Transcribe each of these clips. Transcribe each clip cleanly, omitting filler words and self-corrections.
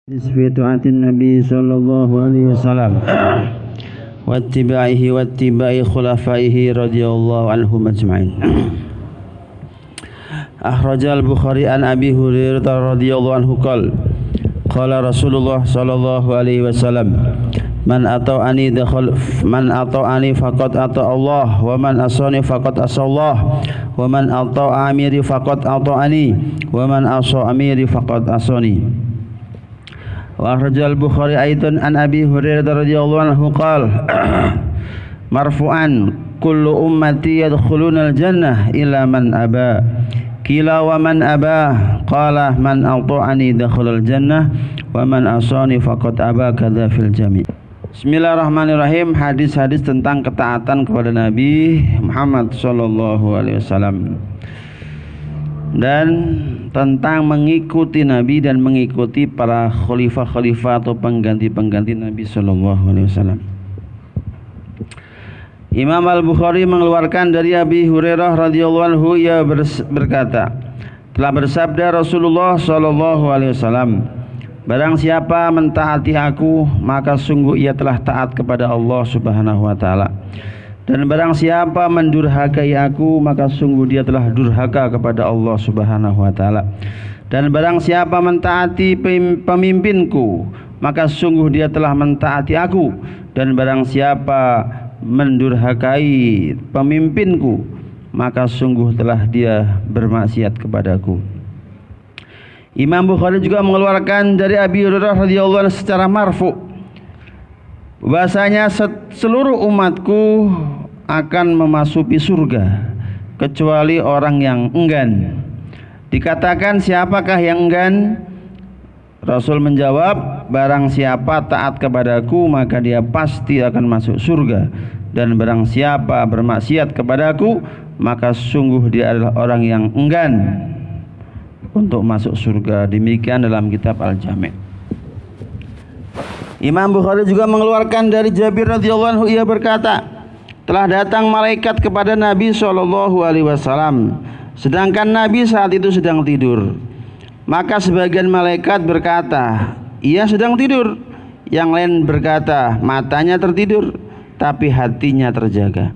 في طاعة النبي صلى الله عليه وسلم واتباع خلفائه رضي الله عنهم أجمعين. أخرج البخاري عن أبي هريرة رضي الله عنه قال رسول الله صلى الله عليه وسلم من أطاعني فقد أطاع الله ومن عصاني فقد عصى الله ومن أطاع أميري فقد أطاعني ومن عصى أميري فقد عصاني. وأخرج البخاري أيضا عن أبي هريرة رضي الله عنه قال مرفوعا كل أمتي يدخلون الجنة إلا من أبى قيل ومن أبى قال من أطاعني دخل الجنة ومن عصاني فقد أبى كذا في الجميع. Bismillahirrahmanirrahim. Hadis-hadis tentang ketaatan kepada Nabi Muhammad sallallahu alaihi wasallam dan tentang mengikuti Nabi dan mengikuti para khalifah-khalifah atau pengganti-pengganti Nabi sallallahu alaihi wasallam. Imam Al-Bukhari mengeluarkan dari Abi Hurairah radhiyallahu anhu, ia berkata, telah bersabda Rasulullah sallallahu alaihi wasallam, barang siapa mentaati aku, maka sungguh ia telah taat kepada Allah Subhanahu wa taala. Dan barang siapa mendurhakai aku, maka sungguh dia telah durhaka kepada Allah Subhanahu wa taala. Dan barang siapa mentaati pemimpinku, maka sungguh dia telah mentaati aku. Dan barang siapa mendurhakai pemimpinku, maka sungguh telah dia bermaksiat kepadaku. Imam Bukhari juga mengeluarkan dari Abi Hurairah radhiyallahu anhu secara marfu, bahasanya seluruh umatku akan memasuki surga kecuali orang yang enggan. Dikatakan, siapakah yang enggan? Rasul menjawab, barang siapa taat kepadaku maka dia pasti akan masuk surga, dan barang siapa bermaksiat kepadaku maka sungguh dia adalah orang yang enggan untuk masuk surga. Demikian dalam kitab Al-Jami'. Imam Bukhari juga mengeluarkan dari Jabir radhiyallahu anhu, ia berkata, telah datang malaikat kepada Nabi sallallahu alaihi wasallam sedangkan Nabi saat itu sedang tidur. Maka sebagian malaikat berkata, ia sedang tidur. Yang lain berkata, matanya tertidur tapi hatinya terjaga.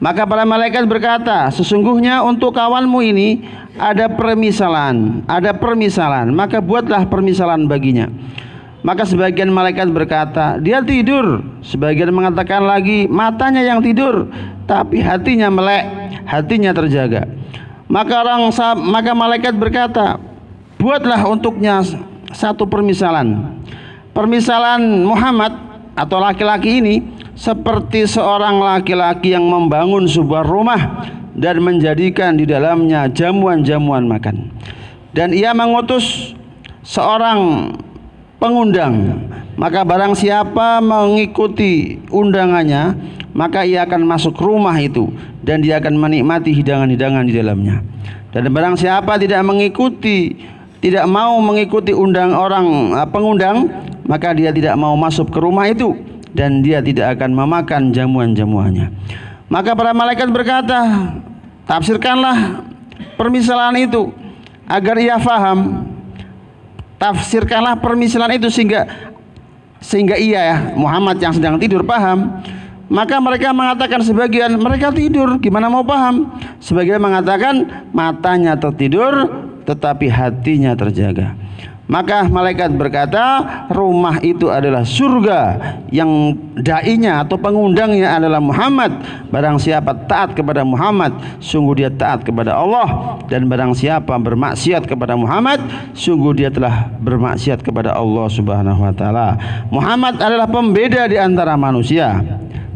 Maka para malaikat berkata, sesungguhnya untuk kawanmu ini ada permisalan, maka buatlah permisalan baginya. Maka sebagian malaikat berkata, dia tidur. Sebagian mengatakan lagi, matanya yang tidur tapi hatinya melek, hatinya terjaga. Maka malaikat berkata, buatlah untuknya satu permisalan. Permisalan Muhammad atau laki-laki ini seperti seorang laki-laki yang membangun sebuah rumah dan menjadikan di dalamnya jamuan-jamuan makan. Dan ia mengutus seorang pengundang, maka barang siapa mengikuti undangannya, maka ia akan masuk rumah itu dan dia akan menikmati hidangan-hidangan di dalamnya. Dan barang siapa tidak mau mengikuti pengundang, maka dia tidak mau masuk ke rumah itu dan dia tidak akan memakan jamuan-jamuannya. Maka para malaikat berkata, tafsirkanlah permisalan itu agar ia faham. Tafsirkanlah permisalan itu sehingga ia Muhammad yang sedang tidur paham. Maka mereka mengatakan, sebagian mereka tidur, gimana mau paham? Sebagian mengatakan matanya tertidur tetapi hatinya terjaga. Maka malaikat berkata, rumah itu adalah surga yang dai-nya atau pengundangnya adalah Muhammad. Barang siapa taat kepada Muhammad, sungguh dia taat kepada Allah. Dan barang siapa bermaksiat kepada Muhammad, sungguh dia telah bermaksiat kepada Allah Subhanahu wa taala. Muhammad adalah pembeda di antara manusia,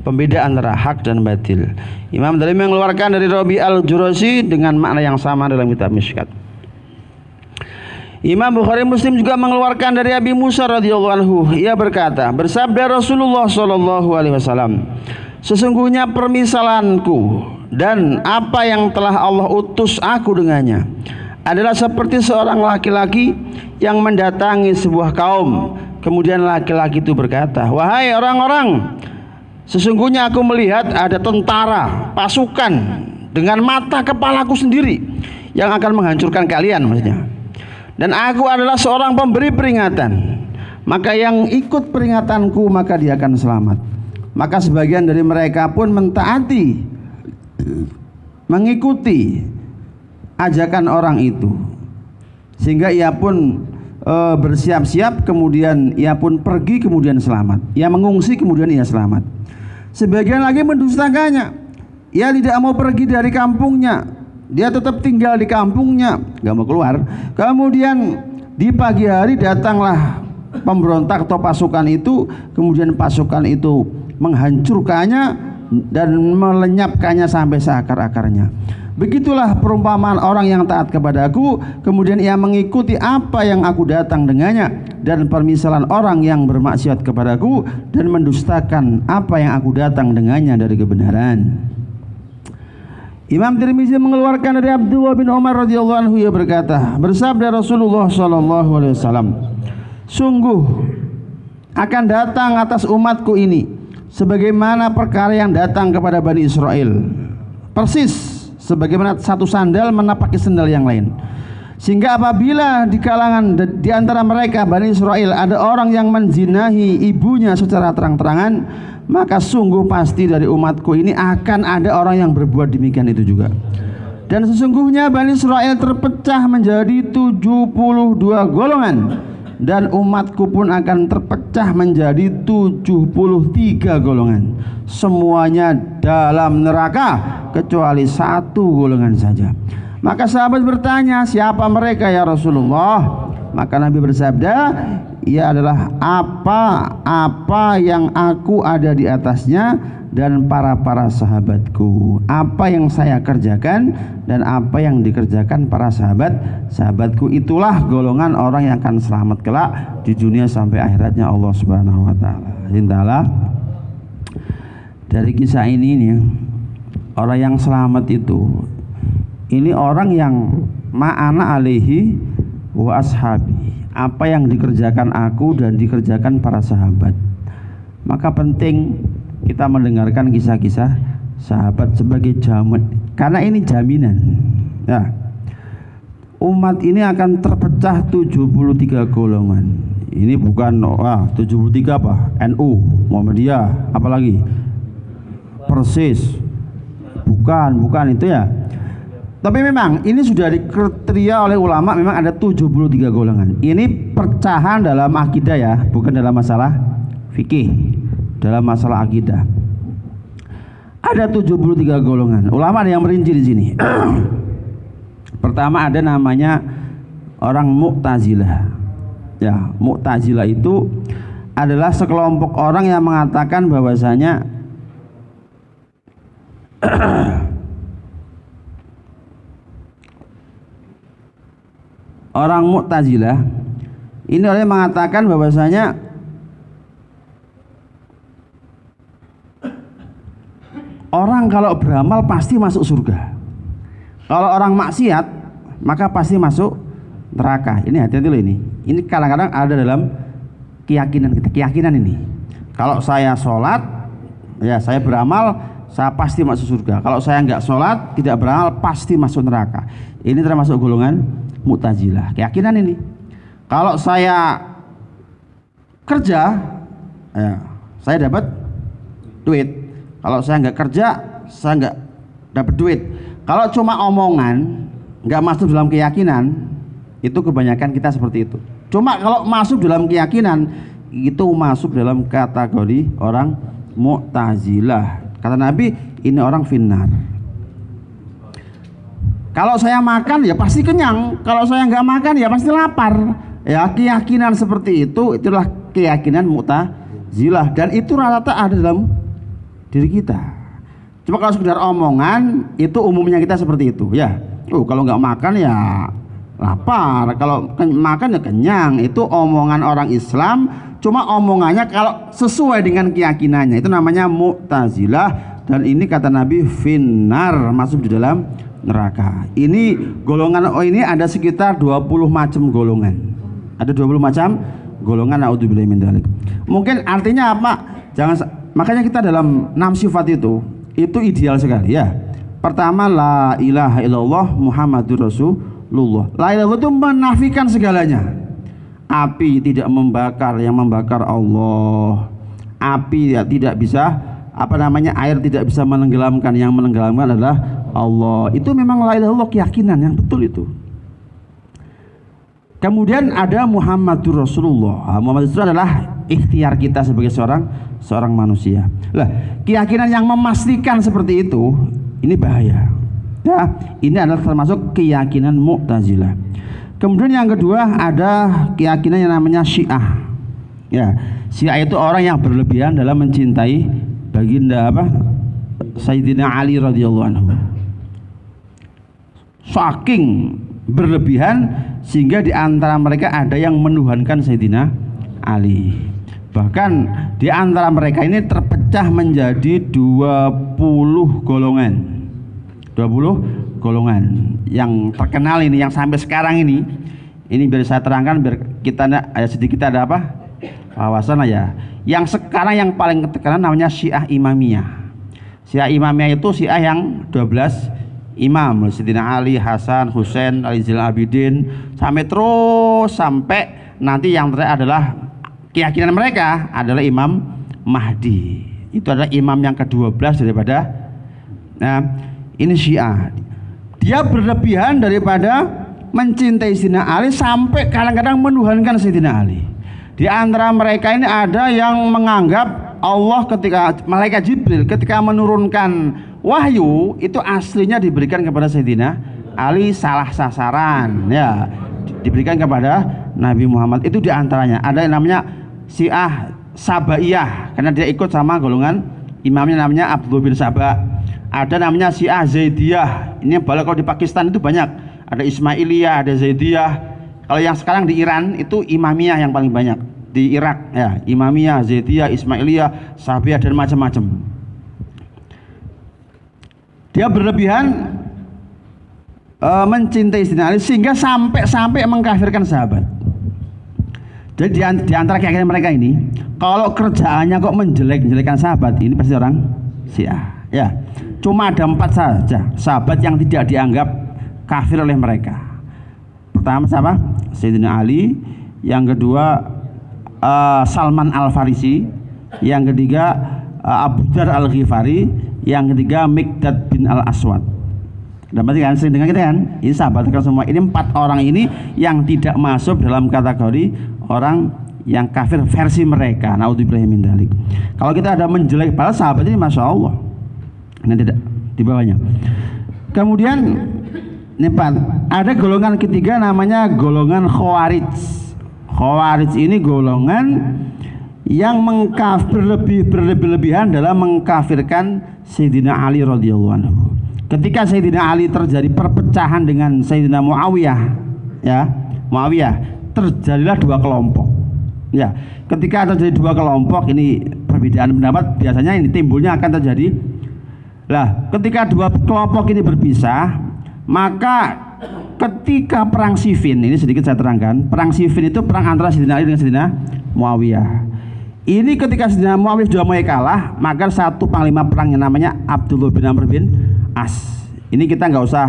pembeda antara hak dan batil. Imam Darimi mengeluarkan dari Rabi Al-Jurasi dengan makna yang sama dalam kitab Mishkat. Imam Bukhari Muslim juga mengeluarkan dari Abi Musa radhiyallahu anhu, ia berkata, bersabda Rasulullah sallallahu alaihi wasallam, sesungguhnya permisalanku dan apa yang telah Allah utus aku dengannya adalah seperti seorang laki-laki yang mendatangi sebuah kaum. Kemudian laki-laki itu berkata, wahai orang-orang, sesungguhnya aku melihat ada tentara, pasukan dengan mata kepalaku sendiri yang akan menghancurkan kalian, maksudnya. Dan aku adalah seorang pemberi peringatan. maka yang ikut peringatanku maka dia akan selamat. Maka sebagian dari mereka pun mentaati, mengikuti ajakan orang itu, sehingga ia pun bersiap-siap, kemudian ia pun pergi, kemudian selamat. Ia mengungsi, kemudian ia selamat. Sebagian lagi mendustakannya, ia tidak mau pergi dari kampungnya, dia tetap tinggal di kampungnya, gak mau keluar. Kemudian di pagi hari datanglah pemberontak atau pasukan itu, kemudian pasukan itu menghancurkannya dan melenyapkannya sampai seakar-akarnya. Begitulah perumpamaan orang yang taat kepadaku, kemudian ia mengikuti apa yang aku datang dengannya, dan permisalan orang yang bermaksiat kepadaku dan mendustakan apa yang aku datang dengannya dari kebenaran. Imam Tirmizi mengeluarkan dari Abdullah bin Umar radhiyallahu anhu, ia berkata, bersabda Rasulullah sallallahu alaihi wasallam, sungguh akan datang atas umatku ini sebagaimana perkara yang datang kepada Bani Israel, persis sebagaimana satu sandal menapaki sandal yang lain. Sehingga apabila di kalangan di antara mereka Bani Israel ada orang yang menzinahi ibunya secara terang-terangan, maka sungguh pasti dari umatku ini akan ada orang yang berbuat demikian itu juga. Dan sesungguhnya Bani Israel terpecah menjadi 72 golongan, dan umatku pun akan terpecah menjadi 73 golongan, semuanya dalam neraka kecuali satu golongan saja. Maka sahabat bertanya, siapa mereka ya Rasulullah? Maka Nabi bersabda, ia adalah apa yang aku ada di atasnya dan para sahabatku, apa yang saya kerjakan dan apa yang dikerjakan para sahabatku, itulah golongan orang yang akan selamat kelak di dunia sampai akhiratnya Allah Subhanahu wa taala. Intalah dari kisah ini nih, orang yang selamat itu ini orang yang ma'ana alaihi wa ashabi, apa yang dikerjakan aku dan dikerjakan para sahabat. Maka penting kita mendengarkan kisah-kisah sahabat sebagai jamin, karena ini jaminan ya, umat ini akan terpecah 73 golongan. Ini bukan 73 apa? NU, Muhammadiyah, apalagi Persis, bukan itu ya. Tapi memang ini sudah dikriteria oleh ulama, memang ada 73 golongan. Ini percahan dalam akidah ya, bukan dalam masalah fikih, dalam masalah akidah. Ada 73 golongan. Ulama ada yang merinci di sini. Pertama ada namanya orang Mu'tazilah. Ya, Mu'tazilah itu adalah sekelompok orang yang mengatakan bahwasanya orang Mu'tazilah ini orang yang mengatakan bahwasanya orang kalau beramal pasti masuk surga, kalau orang maksiat maka pasti masuk neraka. Ini hati-hati loh, ini kadang-kadang ada dalam keyakinan kita, keyakinan ini. Kalau saya sholat, ya saya beramal, saya pasti masuk surga. Kalau saya nggak sholat, tidak beramal, pasti masuk neraka. Ini termasuk golongan Mu'tazilah, keyakinan ini. Kalau saya kerja, ya, saya dapat duit. Kalau saya nggak kerja, saya nggak dapat duit. Kalau cuma omongan, nggak masuk dalam keyakinan, itu kebanyakan kita seperti itu. Cuma kalau masuk dalam keyakinan, itu masuk dalam kategori orang Mu'tazilah. Kata Nabi, ini orang finnar. Kalau saya makan ya pasti kenyang, kalau saya nggak makan ya pasti lapar. Ya, keyakinan seperti itu, itulah keyakinan Mu'tazilah, dan itu rata-rata ada dalam diri kita. Cuma kalau sekedar omongan, itu umumnya kita seperti itu ya. Kalau nggak makan ya lapar, kalau makan ya kenyang. Itu omongan orang Islam, cuma omongannya kalau sesuai dengan keyakinannya, itu namanya Mu'tazilah. Dan ini kata Nabi finnar, masuk di dalam neraka. Ini golongan ini ada sekitar 20 macam golongan. Ada 20 macam golongan, naudzubillahi min dzalik. Mungkin artinya apa? Makanya kita dalam 6 sifat itu ideal sekali ya. Pertama, la ilaha illallah Muhammadur Rasulullah. La ilaha itu menafikan segalanya. api tidak membakar, yang membakar Allah. Api ya tidak bisa, air tidak bisa menenggelamkan, yang menenggelamkan adalah Allah. Itu memang la ilaha illallah, keyakinan yang betul itu. Kemudian ada Muhammadur Rasulullah. Muhammad itu adalah ikhtiar kita sebagai seorang manusia. Lah, keyakinan yang memastikan seperti itu ini bahaya. Ya, ini adalah termasuk keyakinan Mu'tazilah. Kemudian yang kedua ada keyakinan yang namanya Syiah. Ya, Syiah itu orang yang berlebihan dalam mencintai baginda Sayyidina Ali radhiyallahu anhu. Saking berlebihan sehingga di antara mereka ada yang menuhankan Sayyidina Ali. Bahkan di antara mereka ini terpecah menjadi 20 golongan. 20 golongan yang terkenal ini, yang sampai sekarang ini biar saya terangkan biar kita sedikit ada wawasan aja. Yang sekarang yang paling terkenal namanya Syiah Imamiyah. Syiah Imamiyah itu Syiah yang 12 imam, Sayyidina Ali, Hasan, Husain, Ali Zainal Abidin, sampai nanti yang terakhir adalah keyakinan mereka adalah Imam Mahdi. Itu adalah imam yang ke-12 daripada ini Syiah. Dia berlebihan daripada mencintai Sayyidina Ali sampai kadang-kadang menuhankan Sayyidina Ali. Di antara mereka ini ada yang menganggap Allah ketika malaikat Jibril ketika menurunkan wahyu itu aslinya diberikan kepada Sayyidina Ali, salah sasaran ya, diberikan kepada Nabi Muhammad. Itu diantaranya ada yang namanya Syiah Sabaiyah karena dia ikut sama golongan imamnya namanya Abdullah bin Sabah. Ada namanya Syiah Zaidiyah, ini kalau di Pakistan itu banyak, ada Ismailiyah, ada Zaidiyah. Kalau yang sekarang di Iran itu Imamiyah yang paling banyak, di Irak ya, Imamiyah, Zaidiyah, Ismailiyah, Sahabiyah dan macam-macam. Dia berlebihan mencintai Sayyidina Ali sehingga sampai mengkafirkan sahabat. Jadi di antara keyakinan mereka ini, kalau kerjaannya kok menjelek-jelekan sahabat, ini pasti orang Syiah. Ya, cuma ada 4 saja sahabat yang tidak dianggap kafir oleh mereka. Pertama siapa? Sayyidina Ali. Yang kedua Salman Al-Farisi. Yang ketiga Abu Dzar Al-Ghifari. Yang ketiga Miqdad bin Al-Aswad. Dapat kan sering dengar kita kan? Ini sahabat kan semua. Ini 4 orang ini yang tidak masuk dalam kategori orang yang kafir versi mereka. Naudzubillah min dzalik. Kalau kita ada menjelek para sahabat ini, masya Allah, ini tidak di bawahnya. Kemudian ada golongan ketiga namanya golongan Khawarij. Khawarij ini golongan yang berlebihan dalam mengkafirkan Sayyidina Ali radhiyallahu anhu. Ketika Sayyidina Ali terjadi perpecahan dengan Sayyidina Muawiyah, ya, terjadilah 2 kelompok. Ya, ketika terjadi 2 kelompok ini perbedaan pendapat biasanya ini timbulnya akan terjadi. Lah, ketika 2 kelompok ini berpisah, maka ketika perang Siffin, ini sedikit saya terangkan. Perang Siffin itu perang antara Sayyidina Ali dengan Sayyidina Muawiyah. Ini ketika Sayyidina Muawiyah sudah mulai kalah, maka satu panglima perang yang namanya Abdullah bin Amr bin As. Ini kita nggak usah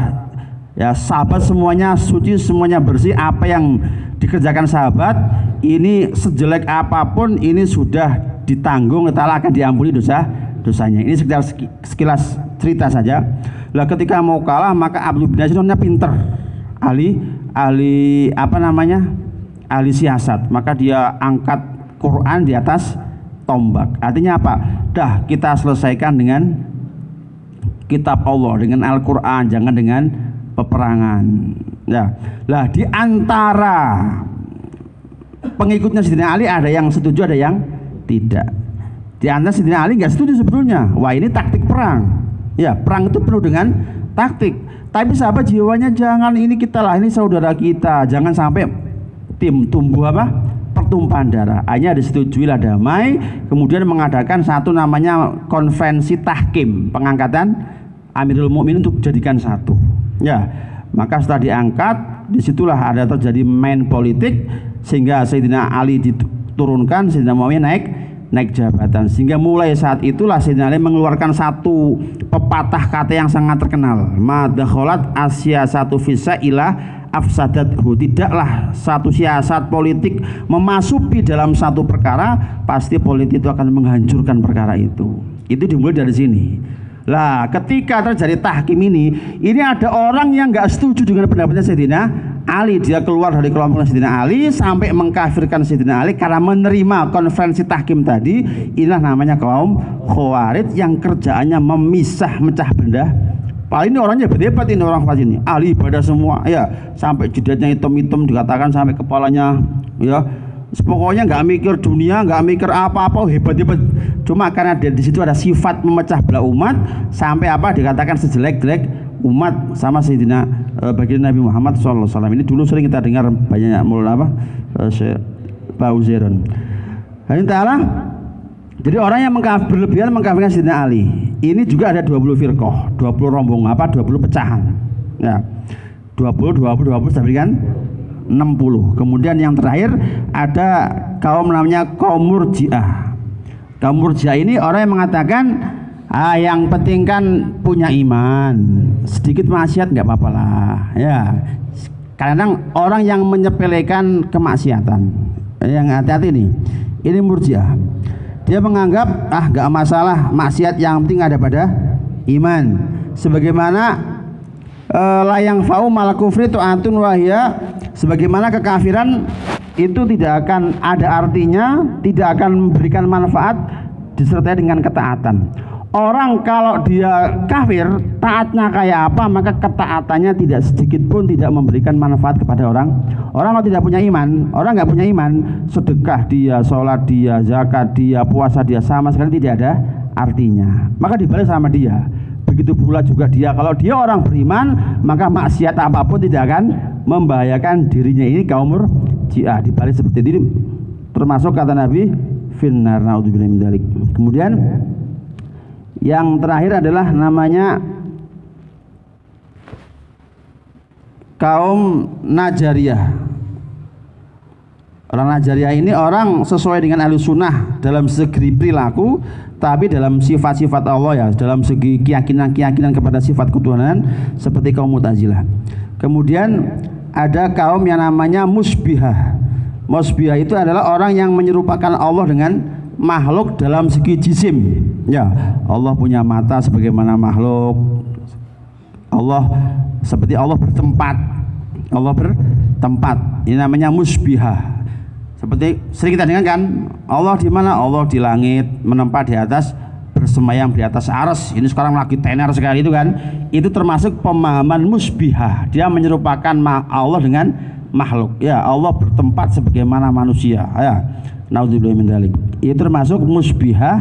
ya, sahabat semuanya suci, semuanya bersih. Apa yang dikerjakan sahabat ini sejelek apapun ini sudah ditanggung, Allah akan diampuni dosanya. Ini sekilas cerita saja. Lah ketika mau kalah maka Abdullah bin As pinter, ahli siasat, maka dia angkat Quran di atas tombak. Artinya apa? Dah kita selesaikan dengan kitab Allah, dengan Al-Quran, jangan dengan peperangan. Ya, lah di antara pengikutnya Sayyidina Ali ada yang setuju, ada yang tidak. Di antara Sayyidina Ali nggak setuju sebetulnya. Wah, ini taktik perang. Ya, perang itu penuh dengan taktik. Tapi sahabat jiwanya jangan, ini kita lah, ini saudara kita, jangan sampai tumbuh pertumpahan darah. Hanya disetujuilah damai, kemudian mengadakan satu namanya konvensi tahkim, pengangkatan Amirul Mukminin untuk jadikan satu. Ya, maka setelah diangkat, disitulah ada terjadi main politik sehingga Sayyidina Ali diturunkan, Sayyidina Muawiyah naik jabatan. Sehingga mulai saat itulah Sayyidina Ali mengeluarkan satu pepatah kata yang sangat terkenal. Ma dakhalat asya satu fisa ilah afsadathu, tidaklah satu siasat politik memasuki dalam satu perkara, pasti politik itu akan menghancurkan perkara itu. Itu dimulai dari sini. Lah, ketika terjadi tahkim ini ada orang yang nggak setuju dengan pendapatnya Sayyidina Ali. Dia keluar dari kelompok Sayyidina Ali sampai mengkafirkan Sayyidina Ali karena menerima konferensi tahkim tadi. Inilah namanya kaum Khawarij yang kerjaannya memisah, mecah belah. Paling ini orangnya berdebat, ini orang Khawarij ini. Ali ibadah semua, ya, sampai jidatnya hitam-hitam, dikatakan sampai kepalanya, ya. Pokoknya nggak mikir dunia, nggak mikir apa-apa, hebat-hebat. Cuma karena di situ ada sifat memecah belah umat, sampai apa dikatakan sejelek-jelek umat sama Sayyidina baginda Nabi Muhammad SAW. Ini dulu sering kita dengar banyak mulai apa Pak Uzairon. Ta'ala. Jadi orang yang berlebihan mengkafirkan Sayyidina Ali. Ini juga ada 20 firqah, 20 rombongan, 20 pecahan. Ya. 20 sampai kan 60. Kemudian yang terakhir ada kaum namanya kaum Murji'ah. Kaum Murji'ah ini orang yang mengatakan yang penting kan punya iman, sedikit maksiat nggak apa-apa lah. Ya, kadang orang yang menyepelekan kemaksiatan, yang hati-hati nih. Ini Murji'ah. Dia menganggap nggak masalah maksiat, yang penting ada pada iman. Sebagaimana layang fau mal kufri tu'atun wahya, sebagaimana kekafiran itu tidak akan ada artinya, tidak akan memberikan manfaat disertai dengan ketaatan. Orang kalau dia kafir, taatnya kayak apa, maka ketaatannya tidak sedikit pun tidak memberikan manfaat kepada orang. Orang kalau tidak punya iman, orang nggak punya iman, sedekah dia, sholat dia, zakat dia, puasa dia, sama sekali tidak ada artinya. Maka dibalas sama dia. Begitu pula juga dia, kalau dia orang beriman, maka maksiat apapun tidak akan membahayakan dirinya. Ini kaum Murji'ah, dibalik seperti ini, termasuk kata Nabi finnar, naudzubillahi min dzalik. Kemudian yang terakhir adalah namanya kaum Najariyah. Orang Najariyah ini orang sesuai dengan ahlu sunnah dalam segi perilaku, tapi dalam sifat-sifat Allah, ya, dalam segi keyakinan kepada sifat ketuhanan, seperti kaum Mu'tazilah. Kemudian ada kaum yang namanya Musbihah. Musbihah itu adalah orang yang menyerupakan Allah dengan makhluk dalam segi jisim. Ya, Allah punya mata sebagaimana makhluk. Allah seperti Allah bertempat. Allah bertempat. Ini namanya musbihah. Seperti sering kita dengar kan, Allah di mana? Allah di langit, menempat di atas, bersemayam di atas arsy. Ini sekarang lagi tenar sekali itu kan. Itu termasuk pemahaman musbihah. Dia menyerupakan Allah dengan makhluk. Ya, Allah bertempat sebagaimana manusia. Ya. Naudzubillahi min dzalik. Itu termasuk musbihah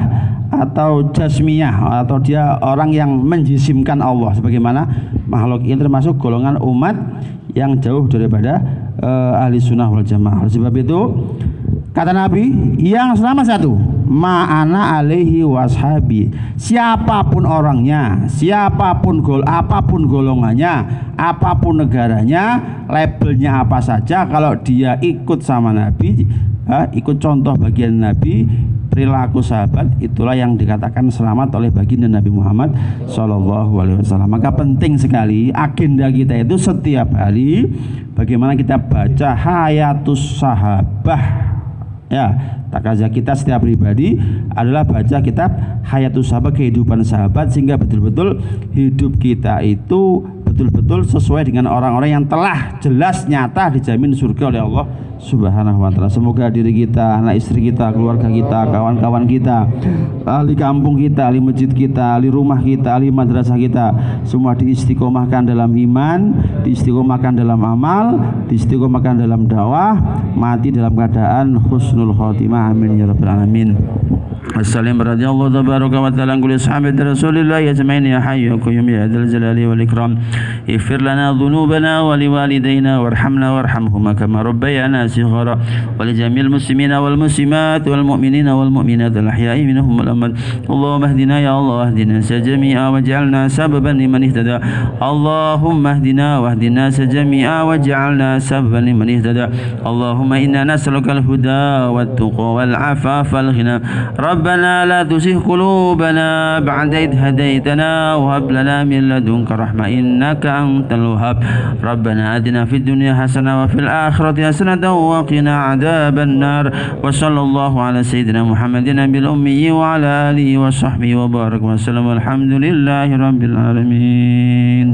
atau jasmiyah, atau dia orang yang menjisimkan Allah sebagaimana makhluk. Ini termasuk golongan umat yang jauh daripada ahli sunnah wal jamaah. Sebab itu kata Nabi, yang selama satu ma'ana alaihi washabi, siapapun orangnya, siapapun apapun golongannya, apapun negaranya, labelnya apa saja, kalau dia ikut sama Nabi, ikut contoh bagian Nabi, perilaku sahabat, itulah yang dikatakan selamat oleh baginda Nabi Muhammad SAW. Maka penting sekali agenda kita itu setiap hari bagaimana kita baca hayatus sahabah. Ya, takaza kita setiap pribadi adalah baca kitab hayatus sahabat, kehidupan sahabat, sehingga betul-betul hidup kita itu betul-betul sesuai dengan orang-orang yang telah jelas nyata dijamin surga oleh Allah Subhanahu wa ta'ala. Semoga diri kita, anak istri kita, keluarga kita, kawan-kawan kita, ahli kampung kita, ahli masjid kita, ahli rumah kita, ahli madrasah kita, semua diistiqomahkan dalam iman, diistiqomahkan dalam amal, diistiqomahkan dalam dakwah, mati dalam keadaan husnul khotimah. Amin ya rabbal alamin. Assalamualaikum warahmatullahi wabarakatuh. Kulli sahabat Rasulillah yajma'in ya hayyu ya qayyum ya dzal jalali wal ikram. Ighfir lana dhunubana wa liwalidayna warhamna warhamhuma kama rabbayana صغارا ولجميع المسلمين والمسلمات والمؤمنين والمؤمنات الأحياء منهم والأموات. اللهم اهدنا يا الله واهدنا جميعا واجعلنا سببا لمن اهتدى. اللهم اهدنا واهد الناس جميعا واجعلنا سببا لمن اهتدى. اللهم إنا نسألك الهدى والتقى والعفاف والغنى. ربنا لا تزغ قلوبنا بعد إذ هديتنا وهب لنا من لدنك رحمة إنك إنك أنت الوهاب ربنا آتنا في الدنيا حسنة وفي الآخرة حسنة وقنا عذاب النار وصلى الله على سيدنا محمد النبي الأمي وعلى آله وصحبه وبارك وسلم والحمد لله رب العالمين.